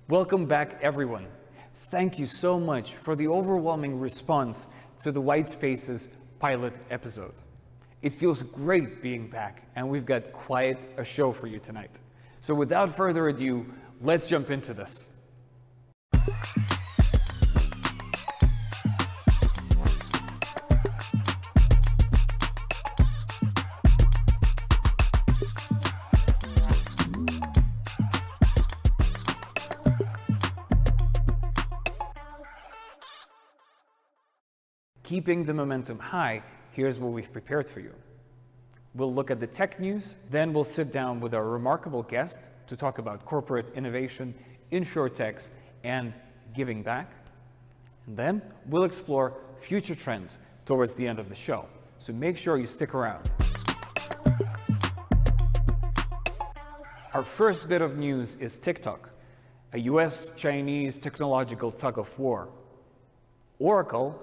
Welcome back, everyone. Thank you so much for the overwhelming response to the White Spaces pilot episode. It feels great being back, and we've got quite a show for you tonight. So without further ado, let's jump into this. Keeping the momentum high, here's what we've prepared for you. We'll look at the tech news, then we'll sit down with our remarkable guest to talk about corporate innovation, InsureTech, and giving back. And then we'll explore future trends towards the end of the show. So make sure you stick around. Our first bit of news is TikTok, a US-Chinese technological tug of war. Oracle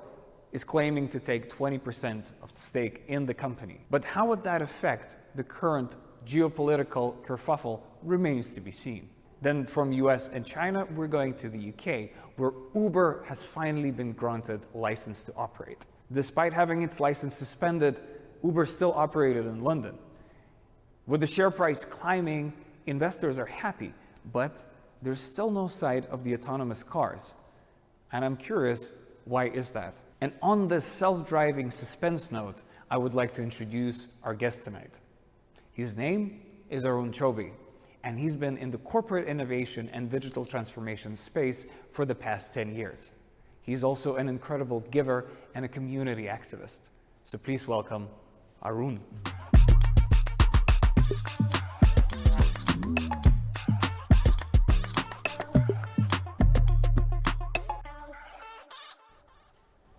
is claiming to take 20% of the stake in the company. But how would that affect the current geopolitical kerfuffle remains to be seen. Then from US and China, we're going to the UK, where Uber has finally been granted license to operate. Despite having its license suspended, Uber still operated in London. With the share price climbing, investors are happy, but there's still no sight of the autonomous cars. And I'm curious, why is that? And on this self-driving suspense note, I would like to introduce our guest tonight. His name is Arun Chaubey, and he's been in the corporate innovation and digital transformation space for the past 10 years. He's also an incredible giver and a community activist. So please welcome Arun.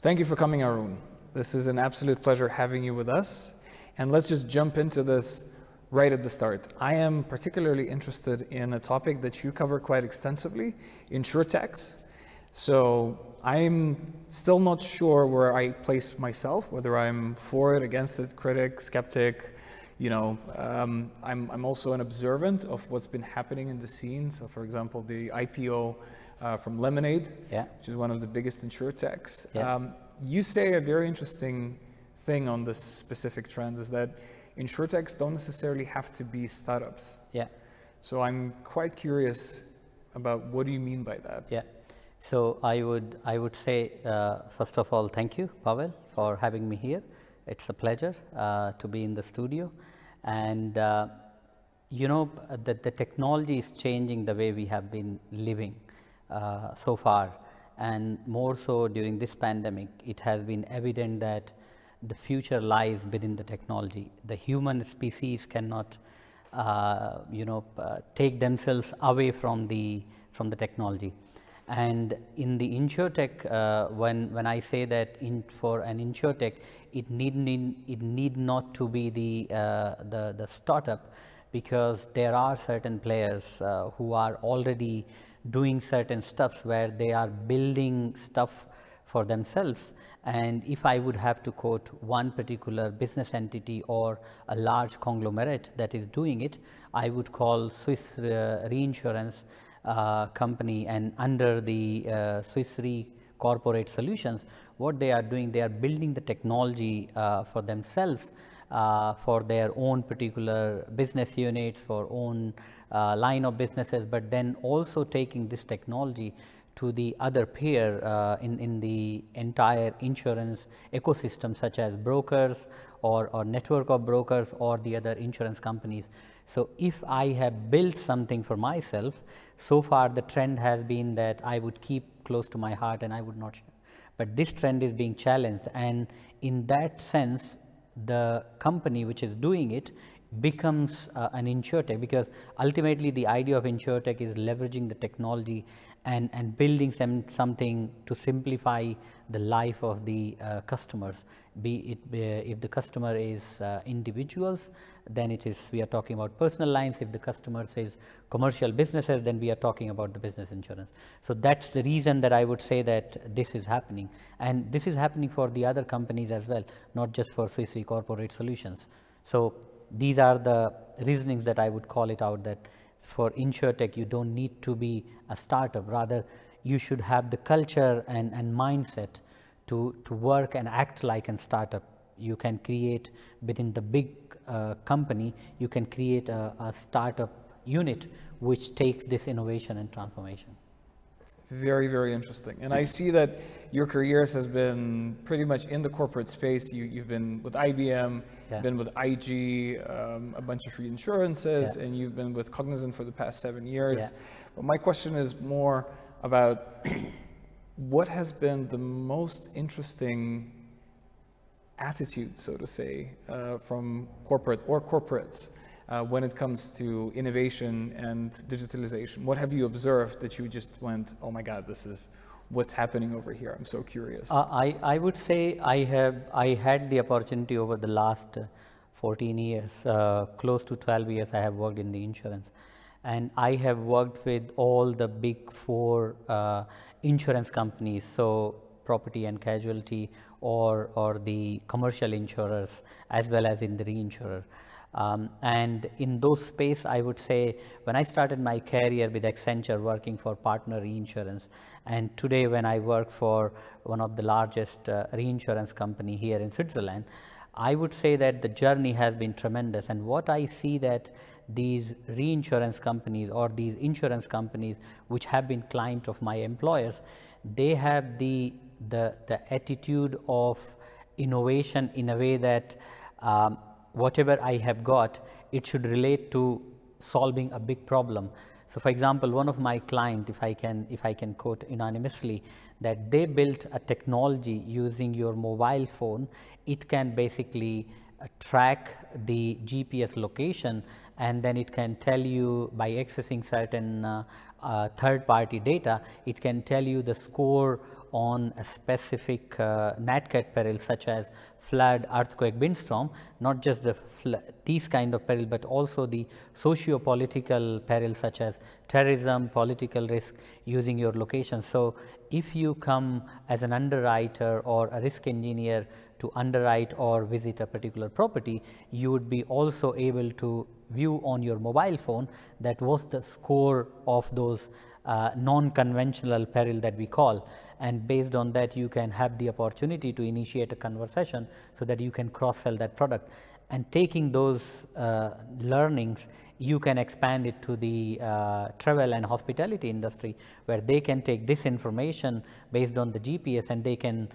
Thank you for coming, Arun. This is an absolute pleasure having you with us. And let's just jump into this right at the start. I am particularly interested in a topic that you cover quite extensively, InsureTech. So I'm still not sure where I place myself, whether I'm for it, against it, critic, skeptic. You know, I'm also an observant of what's been happening in the scene. So for example, the IPO from Lemonade, which is one of the biggest InsureTechs. You say a very interesting thing on this specific trend is that InsureTechs don't necessarily have to be startups. So I'm quite curious about what do you mean by that? So I would say, first of all, thank you, Pavel, for having me here. It's a pleasure to be in the studio. And you know, the technology is changing the way we have been living so far, and more so during this pandemic. It has been evident that the future lies within the technology. The human species cannot take themselves away from the technology. And in the InsureTech, when I say that for an InsureTech, it need not to be the startup, because there are certain players who are already doing certain stuff where they are building stuff for themselves. And if I would have to quote one particular business entity or a large conglomerate that is doing it, I would call Swiss Reinsurance company, and under the Swiss Re Corporate Solutions, what they are doing, they are building the technology for themselves, for their own particular business units, for own line of businesses, but then also taking this technology to the other peer in the entire insurance ecosystem, such as brokers or network of brokers or the other insurance companies. So if I have built something for myself, so far the trend has been that I would keep close to my heart and I would not share. But this trend is being challenged, and in that sense, the company which is doing it becomes an InsureTech, because ultimately the idea of InsureTech is leveraging the technology and building something to simplify the life of the customers. Be it if the customer is individuals, then we are talking about personal lines. If the customer is commercial businesses, then we are talking about the business insurance. So that's the reason that I would say that this is happening, and this is happening for the other companies as well, not just for Swiss Re Corporate Solutions. So these are the reasonings that I would call it out, that for InsureTech, you don't need to be a startup. Rather, you should have the culture and mindset to work and act like a startup. You can create within the big company, you can create a startup unit which takes this innovation and transformation. Very, very interesting. And I see that your careers has been pretty much in the corporate space. You've been with IBM, Yeah. been with IG, a bunch of reinsurances, Yeah. and you've been with Cognizant for the past 7 years. Yeah. But my question is more about what has been the most interesting attitude, so to say, from corporate or corporates when it comes to innovation and digitalization? What have you observed that you just went, oh my God, this is what's happening over here? I'm so curious. I would say I had the opportunity over the last 14 years, close to 12 years I have worked in the insurance. And I have worked with all the big four insurance companies, so property and casualty or the commercial insurers as well as in the reinsurer. And in those space, I would say when I started my career with Accenture working for partner reinsurance, and today when I work for one of the largest reinsurance company here in Switzerland, I would say that the journey has been tremendous. And what I see that these reinsurance companies or these insurance companies which have been client of my employers, they have the attitude of innovation in a way that whatever I have got, it should relate to solving a big problem. So for example, one of my clients, if I can quote anonymously, that they built a technology using your mobile phone. It can basically track the GPS location, and then it can tell you by accessing certain third-party data, it can tell you the score on a specific NatCat peril such as flood, earthquake, windstorm, not just these kind of peril, but also the socio-political perils such as terrorism, political risk using your location. So if you come as an underwriter or a risk engineer to underwrite or visit a particular property, you would be also able to view on your mobile phone that was the score of those non-conventional peril that we call, and based on that you can have the opportunity to initiate a conversation so that you can cross-sell that product. And taking those learnings, you can expand it to the travel and hospitality industry, where they can take this information based on the GPS and they can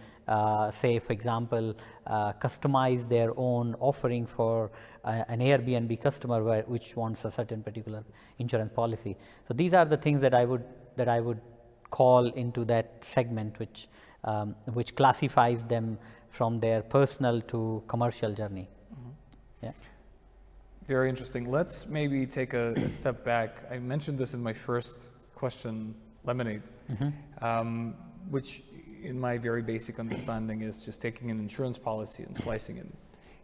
say, for example, customize their own offering for an Airbnb customer which wants a certain particular insurance policy. So these are the things that I would call into that segment, which classifies them from their personal to commercial journey. Mm-hmm. Yeah. Very interesting. Let's maybe take a step back. I mentioned this in my first question, lemonade, mm-hmm. Which in my very basic understanding is just taking an insurance policy and slicing it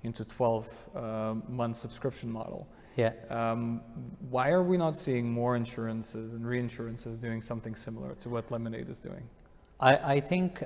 into 12-month subscription model. Yeah. Why are we not seeing more insurances and reinsurances doing something similar to what Lemonade is doing? I think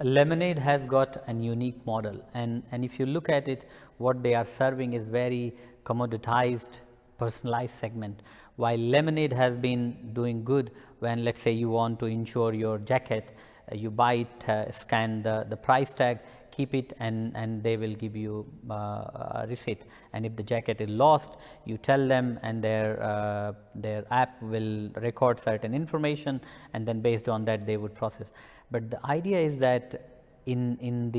Lemonade has got a unique model, and if you look at it, what they are serving is very commoditized, personalized segment. While Lemonade has been doing good when, let's say, you want to insure your jacket, you buy it, scan the price tag, keep it, and they will give you a receipt. And if the jacket is lost, you tell them, and their app will record certain information, and then based on that they would process. But the idea is that in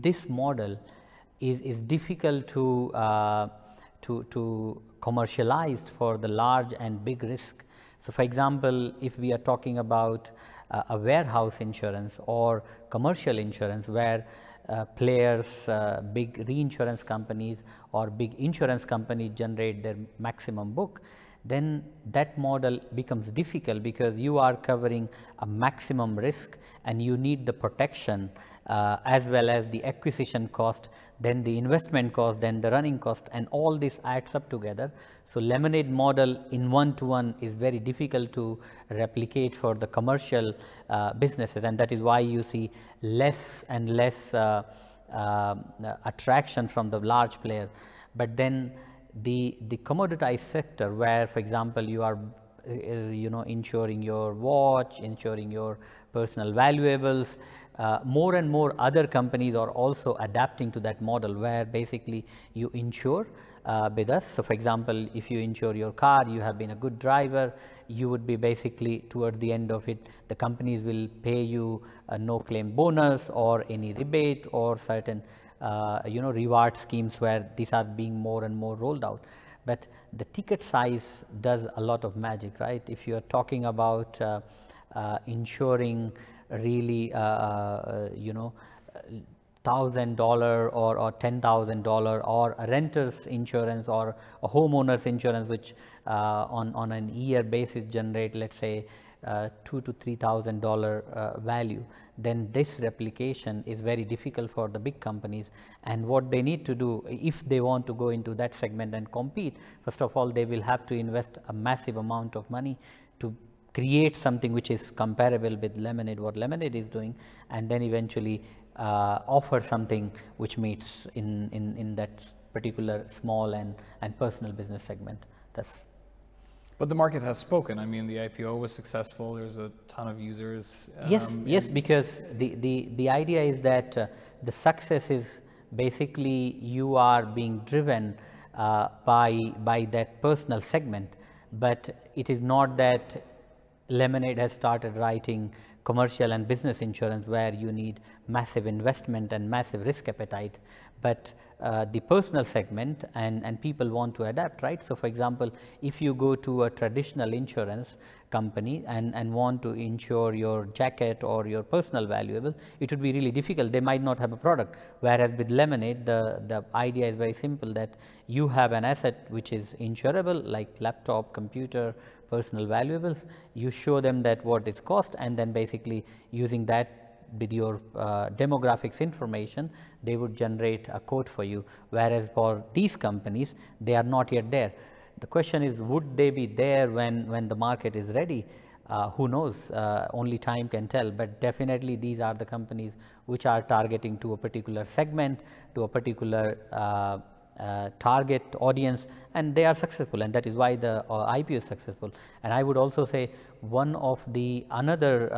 this model is difficult to commercialize for the large and big risk. So for example, if we are talking about a warehouse insurance or commercial insurance, where players, big reinsurance companies or big insurance companies generate their maximum book, then that model becomes difficult, because you are covering a maximum risk and you need the protection as well as the acquisition cost, then the investment cost, then the running cost, and all this adds up together. So Lemonade model in one-to-one is very difficult to replicate for the commercial businesses, and that is why you see less and less attraction from the large players. But then the commoditized sector where, for example, you are insuring your watch, insuring your personal valuables, more and more other companies are also adapting to that model where basically you insure with us. So, for example, if you insure your car, you have been a good driver, you would be basically towards the end of it, the companies will pay you a no claim bonus or any rebate or certain reward schemes where these are being more and more rolled out. But the ticket size does a lot of magic, right? If you are talking about insuring really $1,000 or $10,000 or a renter's insurance or a homeowner's insurance, which on an year basis generate, let's say, $2,000 to $3,000 value, then this replication is very difficult for the big companies. And what they need to do if they want to go into that segment and compete, first of all, they will have to invest a massive amount of money to create something which is comparable with Lemonade, what Lemonade is doing, and then eventually offer something which meets in that particular small and personal business segment. But the market has spoken. I mean, the IPO was successful. There's a ton of users. Yes, because the idea is that the success is basically you are being driven by that personal segment, but it is not that Lemonade has started writing commercial and business insurance where you need massive investment and massive risk appetite, but the personal segment and people want to adapt, right? So, for example, if you go to a traditional insurance company and want to insure your jacket or your personal valuable, it would be really difficult. They might not have a product, whereas with Lemonade, the idea is very simple, that you have an asset which is insurable like laptop, computer, personal valuables. You show them that what it cost, and then basically using that with your demographics information, they would generate a quote for you, whereas for these companies, they are not yet there. The question is, would they be there when the market is ready? Who knows, only time can tell, but definitely these are the companies which are targeting to a particular segment, to a particular target audience, and they are successful, and that is why the IPO is successful. And I would also say one of the another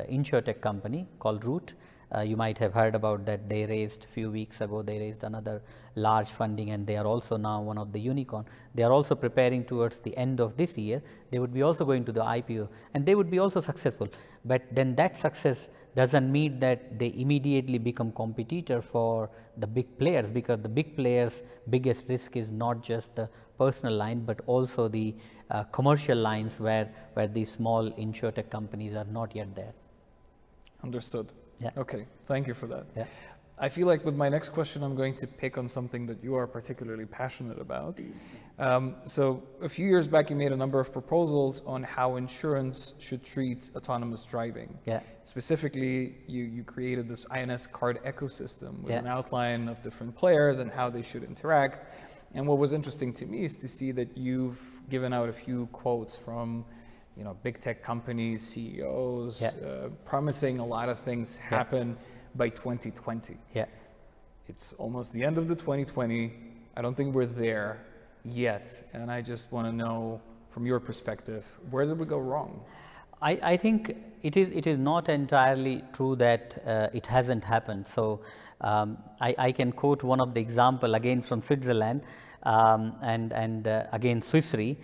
InsureTech company called Root, you might have heard about that. They raised a few weeks ago, they raised another large funding, and they are also now one of the unicorn. They are also preparing towards the end of this year. They would be also going to the IPO, and they would be also successful. But then that success doesn't mean that they immediately become competitor for the big players, because the big players' biggest risk is not just the personal line, but also the commercial lines where these small InsureTech companies are not yet there. Understood. Yeah. Okay, thank you for that. Yeah. I feel like with my next question, I'm going to pick on something that you are particularly passionate about. So a few years back, you made a number of proposals on how insurance should treat autonomous driving. Yeah. Specifically, you created this INS card ecosystem with an outline of different players and how they should interact. And what was interesting to me is to see that you've given out a few quotes from big tech companies, CEOs, promising a lot of things happen by 2020. Yeah. It's almost the end of the 2020. I don't think we're there yet. And I just want to know from your perspective, where did we go wrong? I think it is not entirely true that it hasn't happened. So I can quote one of the example again from Switzerland and again Swiss Re.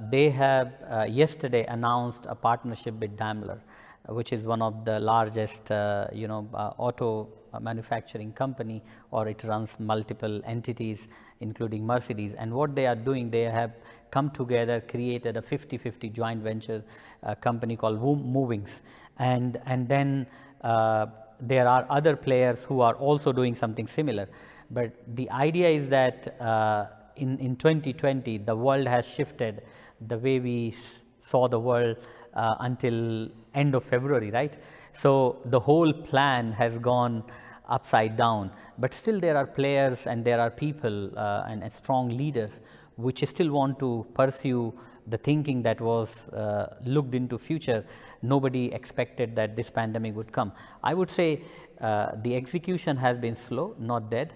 They have yesterday announced a partnership with Daimler, which is one of the largest auto manufacturing company, or it runs multiple entities including Mercedes. And what they are doing, they have come together, created a 50-50 joint venture company called Movings, and then there are other players who are also doing something similar. But the idea is that in 2020, the world has shifted the way we saw the world until end of February, right? So the whole plan has gone upside down, but still there are players and there are people and strong leaders which still want to pursue the thinking that was looked into future. Nobody expected that this pandemic would come. I would say the execution has been slow, not dead.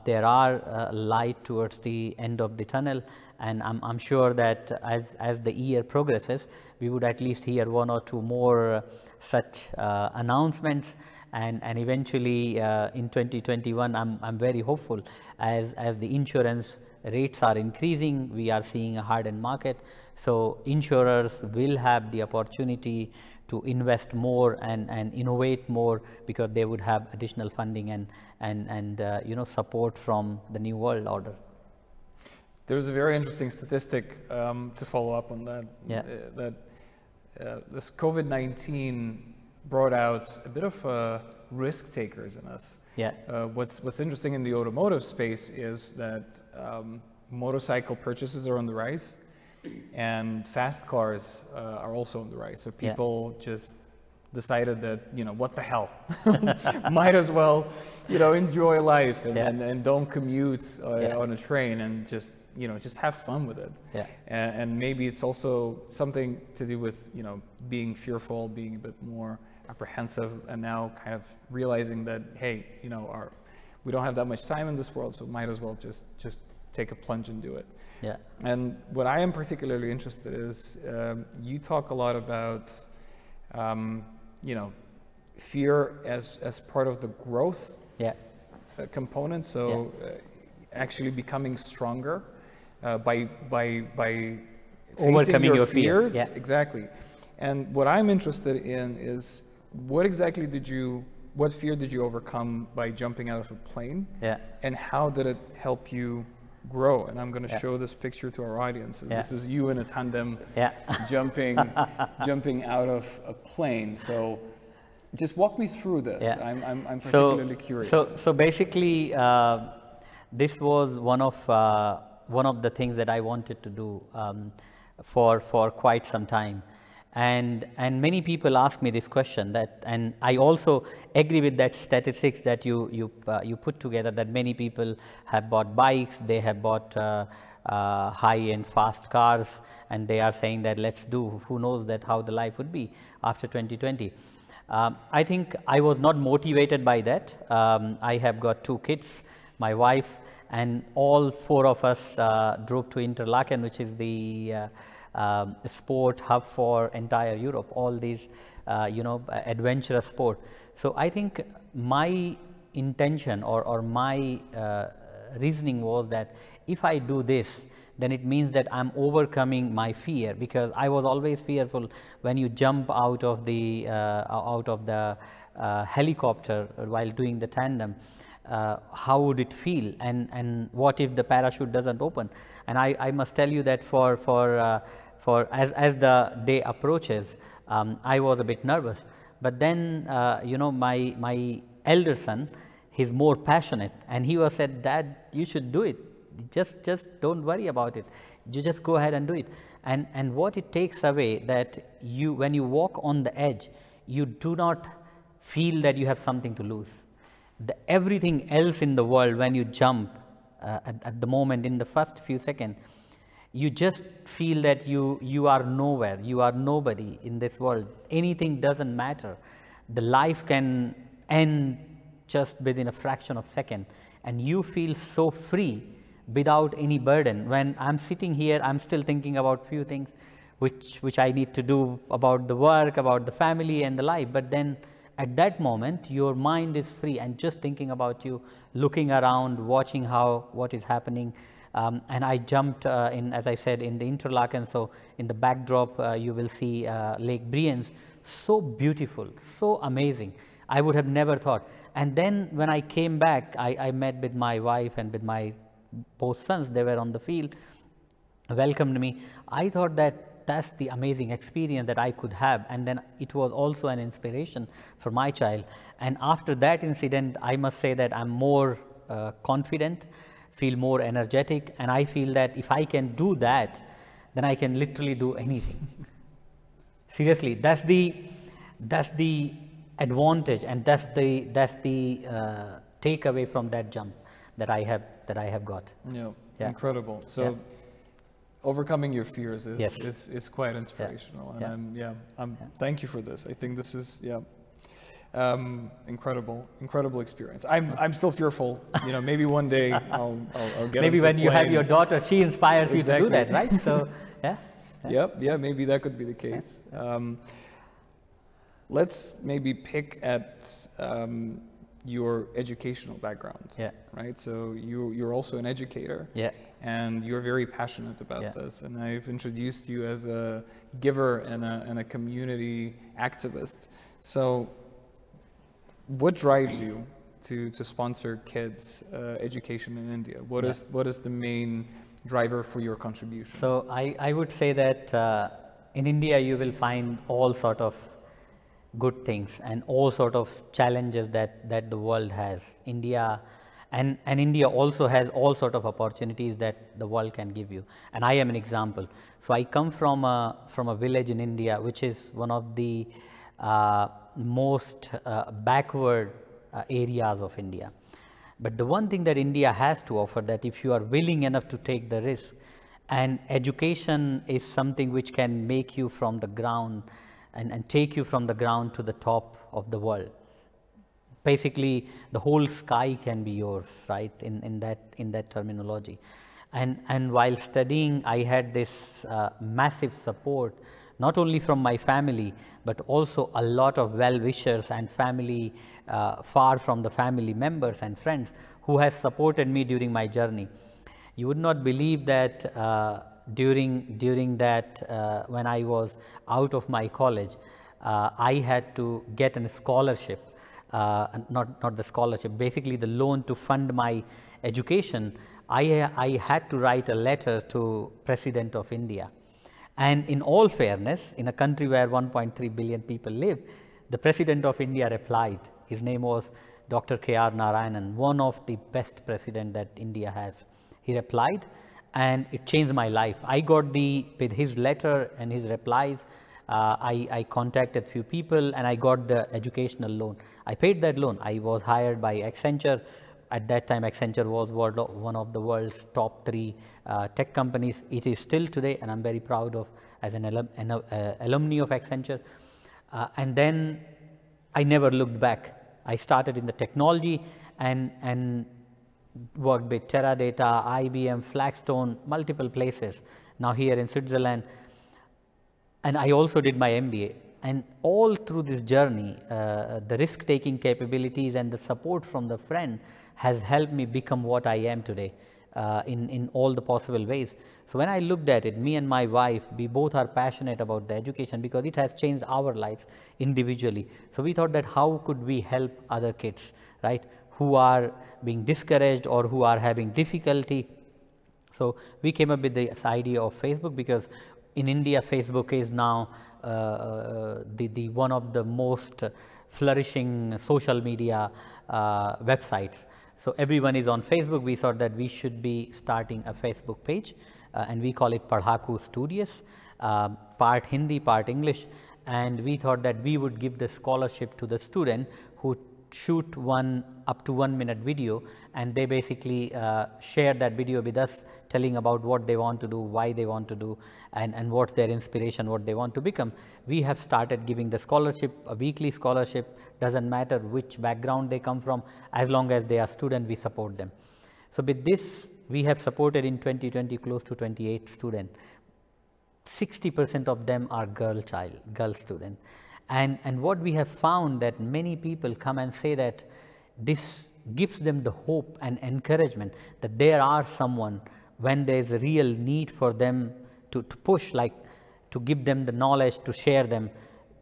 there are light towards the end of the tunnel, and I'm sure that as the year progresses, we would at least hear one or two more such announcements, and eventually in 2021, I'm very hopeful as the insurance rates are increasing, we are seeing a hardened market, so insurers will have the opportunity to invest more and innovate more, because they would have additional funding and you know, support from the new world order. There's a very interesting statistic to follow up on that. Yeah. This COVID-19 brought out a bit of risk takers in us. Yeah. What's interesting in the automotive space is that motorcycle purchases are on the rise, and fast cars are also on the rise. So people just decided that, you know, what the hell, might as well, you know, enjoy life and don't commute on a train, and just, you know, just have fun with it. Yeah. And maybe it's also something to do with, you know, being fearful, being a bit more apprehensive, and now kind of realizing that, hey, you know, we don't have that much time in this world, so might as well just take a plunge and do it. Yeah. And what I am particularly interested in is, you talk a lot about, you know, fear as part of the growth component. So actually becoming stronger by overcoming your fears. Yeah. Exactly. And what I'm interested in is, what fear did you overcome by jumping out of a plane? Yeah. And how did it help you grow? And I'm going to show this picture to our audience. And this is you in a tandem jumping out of a plane. So just walk me through this. I'm particularly curious. So basically, this was one of the things that I wanted to do for quite some time. And many people ask me this question, and I also agree with that statistics that you put together, that many people have bought bikes, they have bought high-end fast cars, and they are saying that let's do, who knows that how the life would be after 2020. I think I was not motivated by that. I have got 2 kids, my wife, and all 4 of us drove to Interlaken, which is the sport hub for entire Europe, all these you know, adventurous sport. So I think my intention or my reasoning was that if I do this, then it means that I'm overcoming my fear, because I was always fearful when you jump out of the helicopter while doing the tandem. How would it feel, and what if the parachute doesn't open? And I must tell you that as the day approaches, I was a bit nervous. But then, you know, my elder son, he's more passionate, and he was said, "Dad, you should do it. Just don't worry about it. You just go ahead and do it." And what it takes away, that when you walk on the edge, you do not feel that you have something to lose. Everything else in the world, when you jump at the moment, in the first few seconds, you just feel that you are nowhere, you are nobody in this world. Anything doesn't matter. The life can end just within a fraction of a second, and you feel so free without any burden. When I'm sitting here, I'm still thinking about few things which I need to do about the work, about the family and the life, but then at that moment, your mind is free and just thinking about you, looking around, watching what is happening. And I jumped in, as I said, in the Interlaken. So in the backdrop, you will see Lake Brienz. So beautiful, so amazing. I would have never thought. And then when I came back, I met with my wife and with my both sons. They were on the field, welcomed me. I thought that that's the amazing experience that I could have, and then it was also an inspiration for my child. And after that incident, I must say that I'm more confident, feel more energetic, and I feel that if I can do that, then I can literally do anything. Seriously, that's the advantage, and that's the takeaway from that jump that I have got. Yeah. Incredible. So overcoming your fears is quite inspirational, and I'm thank you for this. I think this is Incredible experience. I'm still fearful. You know, maybe one day I'll get. Maybe when you have your daughter, she inspires Exactly. you to do that, right? So, yeah. Yep. Yeah. Maybe that could be the case. Let's maybe pick at your educational background. Yeah. Right. So you're also an educator. Yeah. And you're very passionate about this. And I've introduced you as a giver and a community activist. So, what drives you to sponsor kids' education in India? What is the main driver for your contribution? So I would say that in India you will find all sort of good things and all sort of challenges that the world has. India also has all sort of opportunities that the world can give you. And I am an example. So I come from a village in India, which is one of the most backward areas of India. But the one thing that India has to offer, that if you are willing enough to take the risk, and education is something which can make you from the ground and take you from the ground to the top of the world. Basically, the whole sky can be yours, right? In that terminology. And while studying, I had this massive support, not only from my family, but also a lot of well-wishers and family, far from the family members and friends who has supported me during my journey. You would not believe that during that, when I was out of my college, I had to get a scholarship, not the scholarship, basically the loan to fund my education. I had to write a letter to President of India. And in all fairness, in a country where 1.3 billion people live, the President of India replied. His name was Dr. K.R. Narayanan, one of the best presidents that India has. He replied, and it changed my life. I got with his letter and his replies, I contacted few people and I got the educational loan. I paid that loan. I was hired by Accenture. At that time, Accenture was one of the world's top 3 tech companies. It is still today, and I'm very proud of as an alumni of Accenture. And then I never looked back. I started in the technology and worked with Teradata, IBM, Flagstone, multiple places. Now here in Switzerland. And I also did my MBA. And all through this journey, the risk-taking capabilities and the support from the friend has helped me become what I am today in all the possible ways. So when I looked at it, me and my wife, we both are passionate about the education because it has changed our lives individually. So we thought that how could we help other kids, right, who are being discouraged or who are having difficulty. So we came up with this idea of Facebook because in India, Facebook is now the one of the most flourishing social media websites. So everyone is on Facebook. We thought that we should be starting a Facebook page, and we call it Padhaku Studios, part Hindi, part English. And we thought that we would give the scholarship to the student who shoot up to 1 minute video, and they basically share that video with us, telling about what they want to do, why they want to do, and what's their inspiration, what they want to become. We have started giving the scholarship, a weekly scholarship. Doesn't matter which background they come from, as long as they are students, we support them. So with this, we have supported in 2020 close to 28 students. 60% of them are girl students. And what we have found that many people come and say that this gives them the hope and encouragement that there are someone when there is a real need for them to push, like to give them the knowledge, to share them,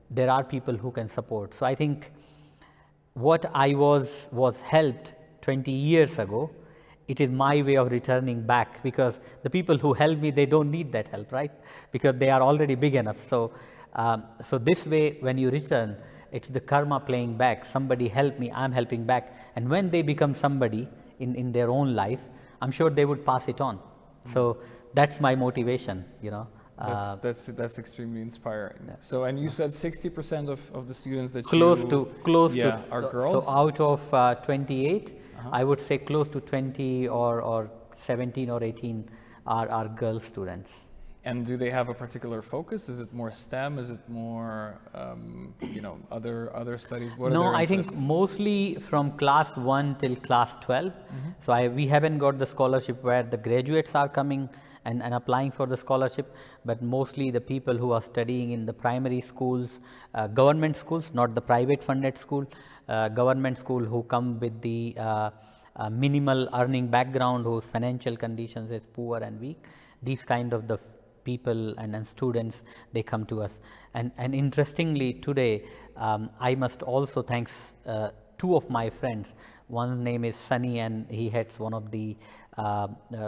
there are people who can support. So I think what I was helped 20 years ago, it is my way of returning back, because the people who help me, they don't need that help, right? Because they are already big enough. So this way, when you return, it's the karma playing back. Somebody helped me, I'm helping back. And when they become somebody in their own life, I'm sure they would pass it on. So that's my motivation, you know. That's extremely inspiring. Yeah. So, and you said 60% of the students that close to are girls. So out of 28, I would say close to 20 or 17 or 18 are girl students. And do they have a particular focus? Is it more STEM? Is it more, you know, other studies? What No, are their I think interests? mostly from class 1 till class 12. So we haven't got the scholarship where the graduates are coming and applying for the scholarship, but mostly the people who are studying in the primary schools, government schools, not the private funded school, government school, who come with the minimal earning background, whose financial conditions is poor and weak. These kind of the people and students, they come to us. And interestingly today, I must also thanks two of my friends. One name is Sunny, and he heads one of the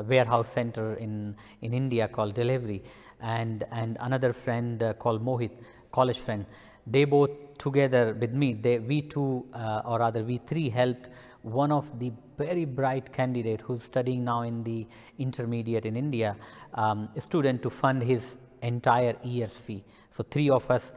warehouse center in India called Delivery, and another friend called Mohit, college friend. They both together with me, we two, or rather we three, helped one of the very bright candidate who's studying now in the intermediate in India, a student, to fund his entire year's fee. So three of us,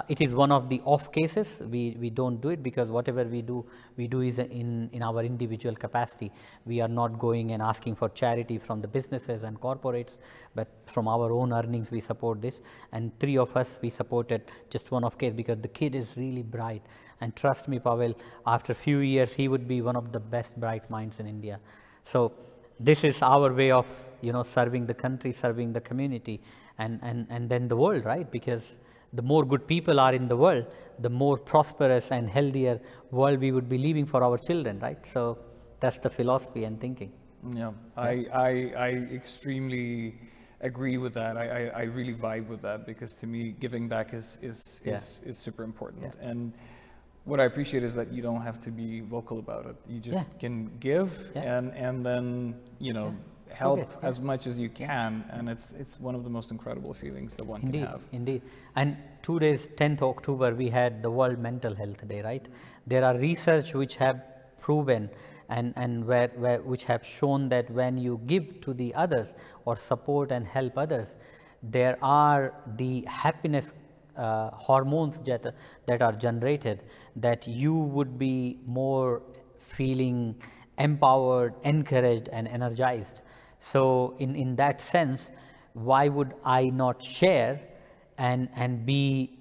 it is one of the off cases. We don't do it because whatever we do is in our individual capacity. We are not going and asking for charity from the businesses and corporates, but from our own earnings we support this. And three of us, we supported just one off case because the kid is really bright. And trust me, Pavel, after a few years, he would be one of the best bright minds in India. So this is our way of, you know, serving the country, serving the community, and then the world, right? Because the more good people are in the world, the more prosperous and healthier world we would be leaving for our children, right? So that's the philosophy and thinking. Yeah, I extremely agree with that. I really vibe with that, because to me, giving back is super important. Yeah. And what I appreciate is that you don't have to be vocal about it. You just can give and then, you know, help as much as you can, and it's one of the most incredible feelings that one can have. Indeed. And 2 days, 10th October, we had the World Mental Health Day, right? There are research which have proven and which have shown that when you give to the others or support and help others, there are the happiness hormones that are generated, that you would be more feeling empowered, encouraged and energized. So in that sense, why would I not share and be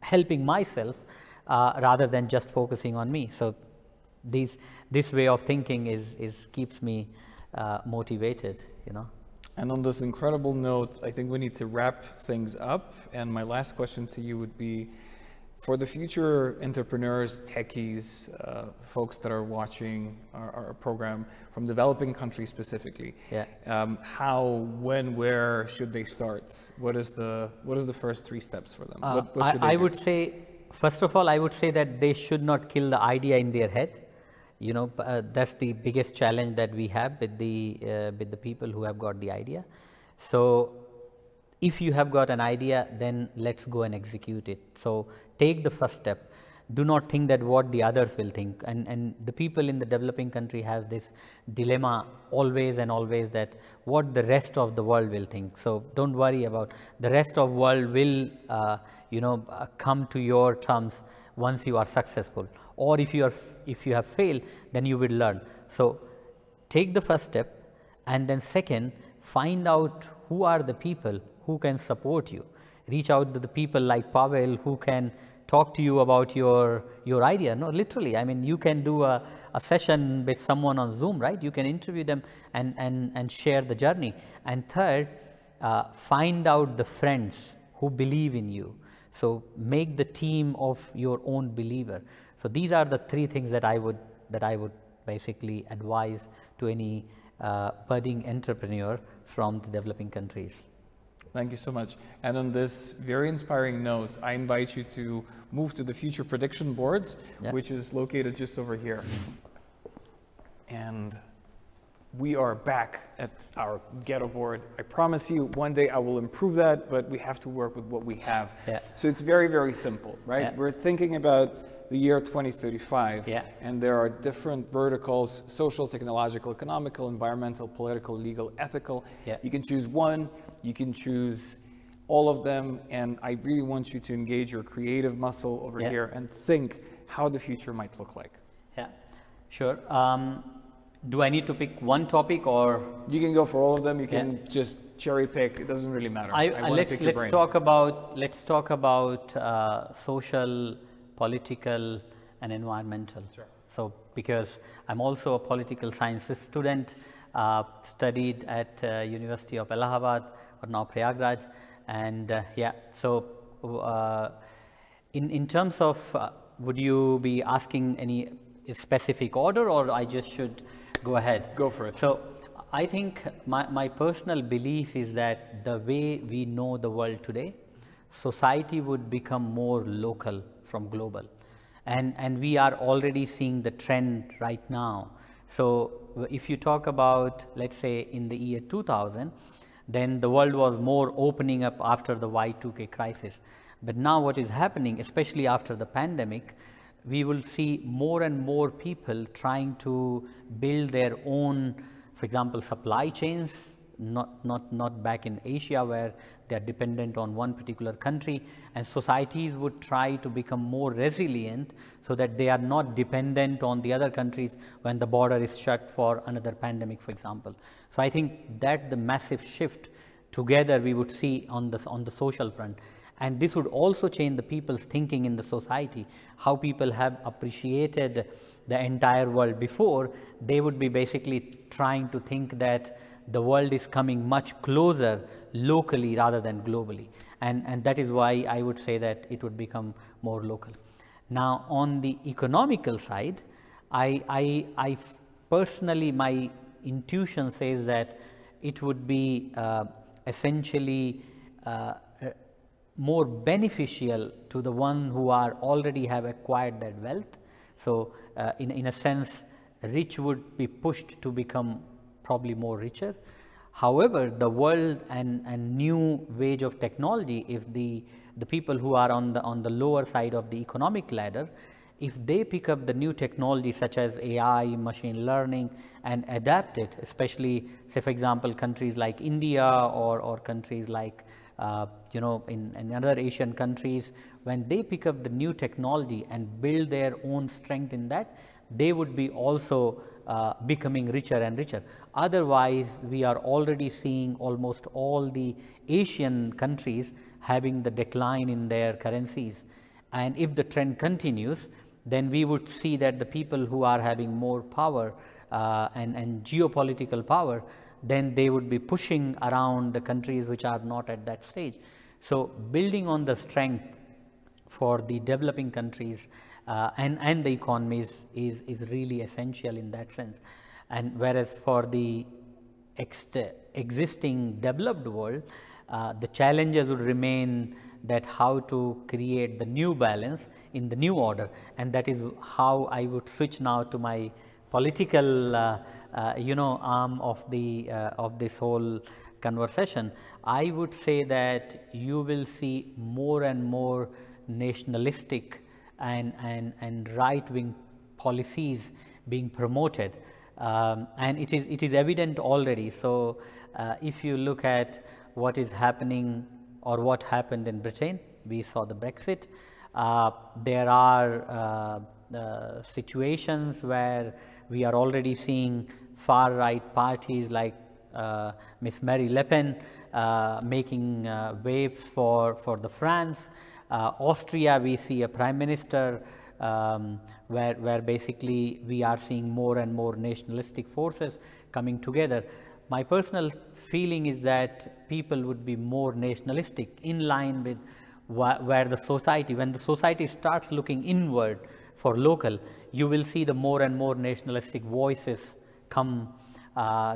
helping myself rather than just focusing on me? So this way of thinking keeps me motivated, you know. And on this incredible note, I think we need to wrap things up. And my last question to you would be, for the future entrepreneurs, techies, folks that are watching our program from developing countries specifically, how, when, where should they start? What is the first 3 steps for them? What should they do? I would say, first of all, I would say that they should not kill the idea in their head. You know, that's the biggest challenge that we have with the people who have got the idea. So if you have got an idea, then let's go and execute it. So take the first step. Do not think that what the others will think. And the people in the developing country has this dilemma always and always, that what the rest of the world will think. So don't worry about the rest of the world will, come to your terms once you are successful. Or if you have failed, then you will learn. So take the first step, and then second, find out who are the people who can support you. Reach out to the people like Pavel who can talk to you about your idea. No, literally, I mean, you can do a session with someone on Zoom, right? You can interview them and share the journey. And third, find out the friends who believe in you. So make the team of your own believer. So these are the 3 things that I would basically advise to any budding entrepreneur from the developing countries. Thank you so much. And on this very inspiring note, I invite you to move to the future prediction boards, which is located just over here. And we are back at our ghetto board. I promise you, one day I will improve that, but we have to work with what we have. So it's very, very simple, right? We're thinking about the year 2035, and there are different verticals: social, technological, economical, environmental, political, legal, ethical. You can choose one, you can choose all of them, and I really want you to engage your creative muscle over here and think how the future might look like. Sure. Do I need to pick one topic, or you can go for all of them? You can just cherry pick. It doesn't really matter. Let's talk about social, political, and environmental. Sure. So because I'm also a political sciences student, studied at University of Allahabad, or now Prayagraj, and in terms of would you be asking any specific order, or I just should go ahead? Go for it. So I think my personal belief is that the way we know the world today, society would become more local from global. And we are already seeing the trend right now. So if you talk about, let's say, in the year 2000, then the world was more opening up after the Y2K crisis. But now what is happening, especially after the pandemic, we will see more and more people trying to build their own, for example, supply chains, not back in Asia where they are dependent on one particular country, and societies would try to become more resilient so that they are not dependent on the other countries when the border is shut for another pandemic, for example. So I think that the massive shift together we would see on the social front. And this would also change the people's thinking in the society, how people have appreciated the entire world before. They would be basically trying to think that the world is coming much closer locally rather than globally. And that is why I would say that it would become more local. Now, on the economical side, I personally, my intuition says that it would be essentially more beneficial to the one who are already have acquired that wealth. So in a sense, rich would be pushed to become probably more richer. However, the world and new wage of technology, if the people who are on the lower side of the economic ladder, if they pick up the new technology such as AI, machine learning, and adapt it, especially say for example countries like India or countries like in other Asian countries, when they pick up the new technology and build their own strength in that, they would be also becoming richer and richer. Otherwise, we are already seeing almost all the Asian countries having the decline in their currencies. And if the trend continues, then we would see that the people who are having more power and geopolitical power, then they would be pushing around the countries which are not at that stage. So building on the strength for the developing countries and the economies is really essential in that sense. And whereas for the existing developed world, the challenges would remain that how to create the new balance in the new order. And that is how I would switch now to my political arm of this whole conversation. I would say that you will see more and more nationalistic and right-wing policies being promoted, and it is evident already. So if you look at what is happening or what happened in Britain, we saw the Brexit. There are situations where we are already seeing far-right parties like Miss Marie Le Pen making waves for the France. Austria, we see a prime minister where basically we are seeing more and more nationalistic forces coming together. My personal feeling is that people would be more nationalistic in line with where the society, when the society starts looking inward for local, you will see the more and more nationalistic voices come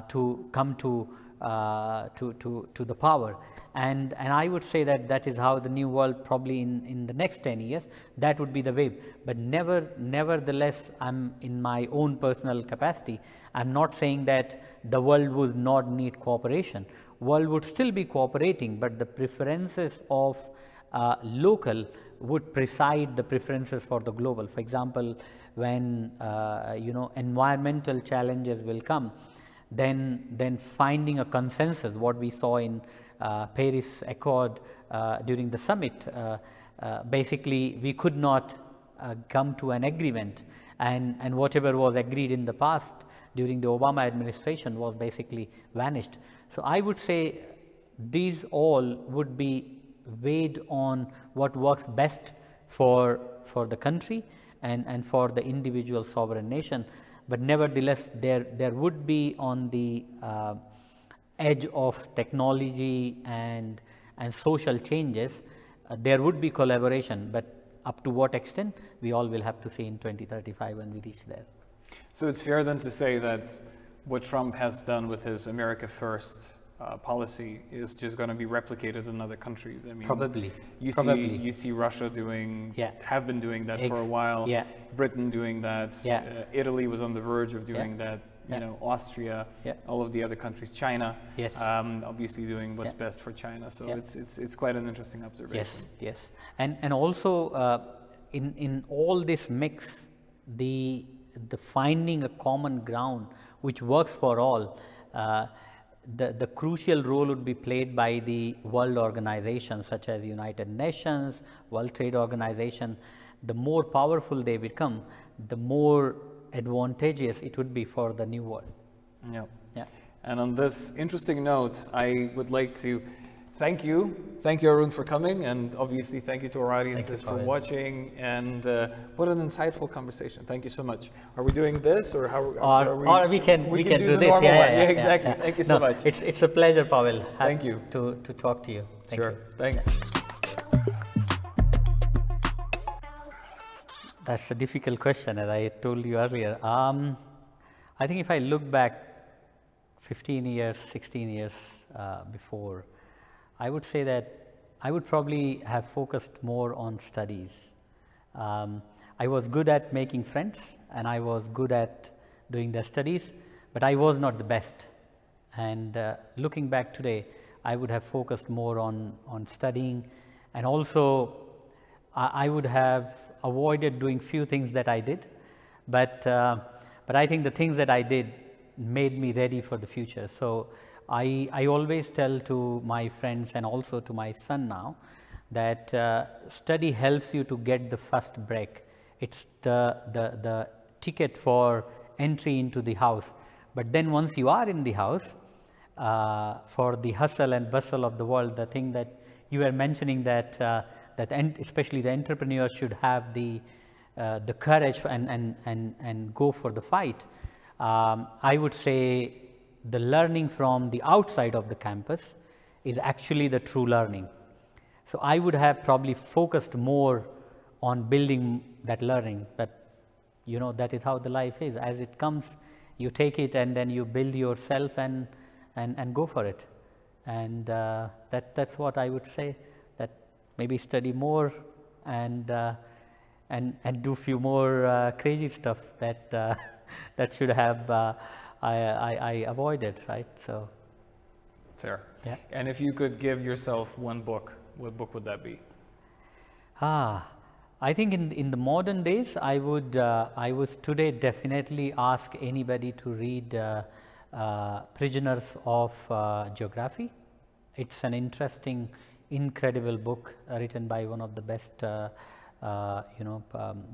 to the power. And I would say that is how the new world probably in the next 10 years, that would be the wave. But nevertheless, I'm in my own personal capacity, I'm not saying that the world would not need cooperation. World would still be cooperating, but the preferences of local would preside the preferences for the global. For example, when environmental challenges will come, then finding a consensus, what we saw in Paris Accord during the summit, basically we could not come to an agreement, and whatever was agreed in the past, during the Obama administration was basically vanished. So I would say these all would be weighed on what works best for the country and for the individual sovereign nation. But nevertheless, there would be on the edge of technology and social changes, there would be collaboration, but up to what extent, we all will have to see in 2035 when we reach there. So it's fair then to say that what Trump has done with his America First policy is just going to be replicated in other countries. I mean, probably. You see Russia doing, have been doing that for a while. Britain doing that. Italy was on the verge of doing that. You know, Austria, all of the other countries, China, obviously doing what's best for China. So it's quite an interesting observation. Yes. And also in all this mix, the finding a common ground which works for all. The crucial role would be played by the world organizations such as United Nations, World Trade Organization. The more powerful they become, the more advantageous it would be for the new world. Yeah. And on this interesting note, I would like to thank you, Arun, for coming, and obviously thank you to our audiences for watching, and what an insightful conversation. Thank you so much. Are we doing this, or how or we can do this? Exactly. Thank you so much. It's a pleasure, Pavel. Thank you. To talk to you. Thank you. Thanks. That's a difficult question, as I told you earlier. I think if I look back 15 years, 16 years before, I would say that I would probably have focused more on studies. I was good at making friends, and I was good at doing the studies, but I was not the best. And looking back today, I would have focused more on studying, and also I would have avoided doing few things that I did, but I think the things that I did made me ready for the future. So I always tell to my friends and also to my son now that study helps you to get the first break. It's the ticket for entry into the house. But then once you are in the house, for the hustle and bustle of the world, the thing that you were mentioning that especially the entrepreneur should have the courage and go for the fight. I would say the learning from the outside of the campus is actually the true learning. So I would have probably focused more on building that learning, but you know, that is how the life is. As it comes, you take it and then you build yourself and go for it. And that's what I would say, that maybe study more and do few more crazy stuff that should have I avoided, right? So fair. Yeah. And if you could give yourself one book, what book would that be? I think in the modern days, I would today definitely ask anybody to read Prisoners of Geography. It's an interesting, incredible book written by one of the best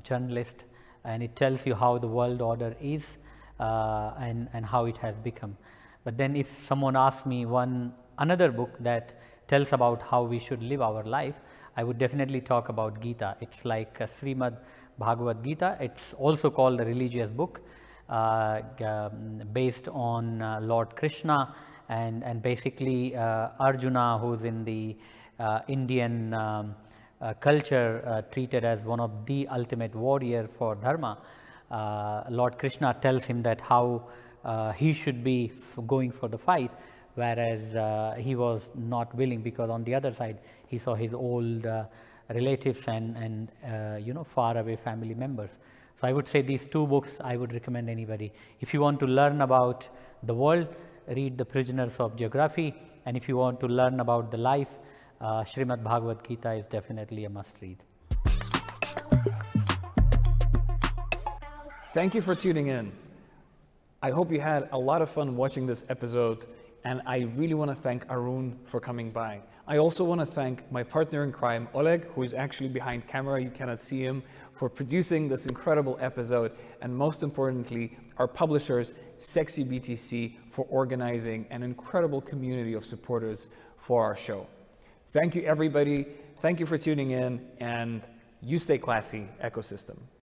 journalists, and it tells you how the world order is and how it has become. But then if someone asks me another book that tells about how we should live our life, I would definitely talk about Gita. It's like Srimad Bhagavad Gita. It's also called a religious book based on Lord Krishna and basically Arjuna, who's in the Indian culture treated as one of the ultimate warrior for dharma. Lord Krishna tells him that how he should be going for the fight, whereas he was not willing, because on the other side he saw his old relatives and far away family members. So I would say these two books I would recommend anybody. If you want to learn about the world, read the Prisoners of Geography, and if you want to learn about the life, Srimad Bhagavad Gita is definitely a must read. Thank you for tuning in. I hope you had a lot of fun watching this episode. And I really want to thank Arun for coming by. I also want to thank my partner in crime, Oleg, who is actually behind camera. You cannot see him, for producing this incredible episode. And most importantly, our publishers, Sexy BTC, for organizing an incredible community of supporters for our show. Thank you, everybody. Thank you for tuning in, and you stay classy, ecosystem.